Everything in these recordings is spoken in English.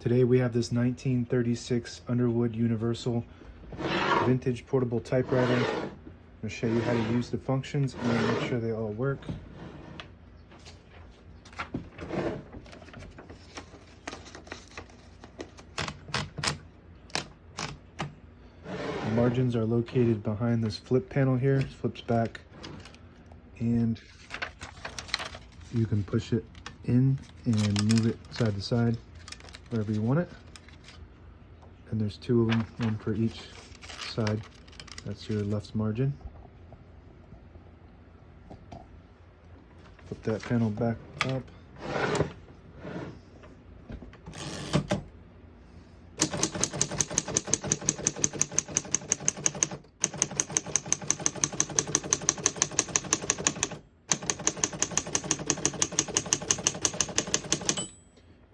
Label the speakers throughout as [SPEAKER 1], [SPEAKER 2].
[SPEAKER 1] Today we have this 1936 Underwood Universal vintage portable typewriter. I'm going to show you how to use the functions and make sure they all work. The margins are located behind this flip panel here. It flips back and you can push it in and move it side to side wherever you want it. And there's two of them, one for each side. That's your left margin. Flip that panel back up.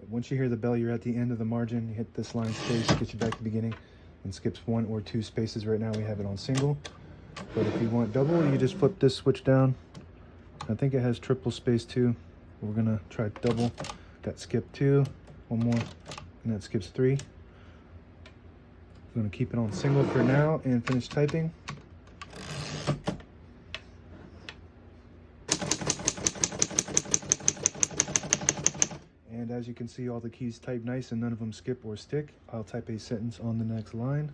[SPEAKER 1] Once you hear the bell, you're at the end of the margin. You hit this line space, gets you back to the beginning, and skips 1 or 2 spaces. Right now we have it on single, but if you want double, you just flip this switch down. I think it has triple space too. We're gonna try double. That skipped 2, 1 more, and that skips 3. I'm gonna keep it on single for now and finish typing. And as you can see, all the keys type nice and none of them skip or stick. I'll type a sentence on the next line.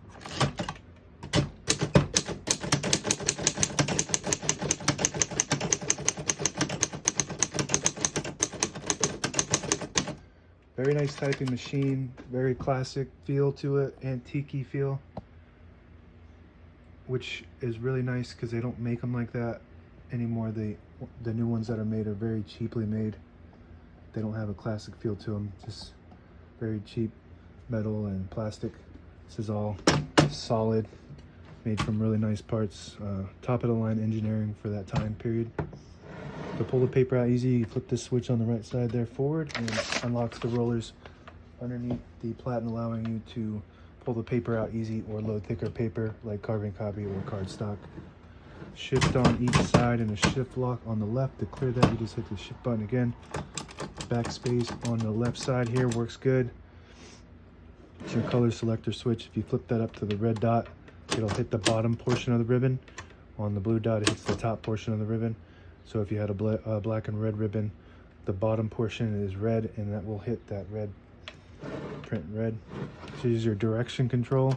[SPEAKER 1] Very nice typing machine, very classic feel to it, antique-y feel, which is really nice because they don't make them like that anymore. The new ones that are made are very cheaply made. They don't have a classic feel to them, just very cheap metal and plastic. This is all solid, made from really nice parts, top of the line engineering for that time period. To pull the paper out easy, you flip this switch on the right side there forward and it unlocks the rollers underneath the platen, allowing you to pull the paper out easy or load thicker paper like carbon copy or cardstock. Shift on each side and a shift lock on the left. To clear that, you just hit the shift button again. Backspace on the left side here works good. It's your color selector switch. If you flip that up to the red dot, it'll hit the bottom portion of the ribbon. On the blue dot, it hits the top portion of the ribbon. So if you had a black and red ribbon, the bottom portion is red and that will hit that red, print red. So use your direction control.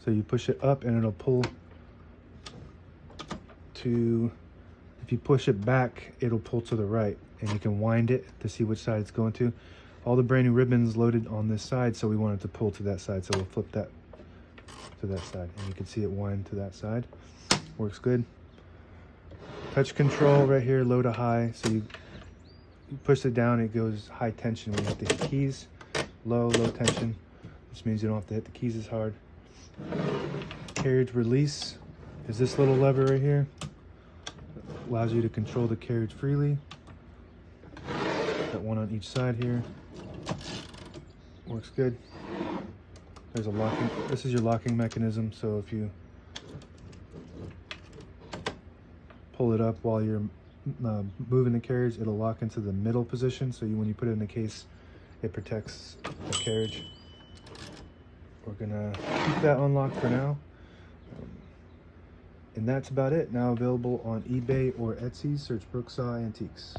[SPEAKER 1] So you push it up and it'll pull to, if you push it back, it'll pull to the right. And you can wind it to see which side it's going to. All the brand new ribbons loaded on this side, so we want it to pull to that side. So we'll flip that to that side, and you can see it wind to that side. Works good. Touch control right here, low to high. So you push it down, it goes high tension when you hit the keys. Low tension, which means you don't have to hit the keys as hard. Carriage release is this little lever right here. Allows you to control the carriage freely. Got one on each side here. Works good. There's a locking, this is your locking mechanism, so if you pull it up while you're moving the carriage, it'll lock into the middle position, so when you put it in the case, it protects the carriage. We're gonna keep that unlocked for now. And that's about it. Now available on eBay or Etsy. Search Brooksaw Antiques.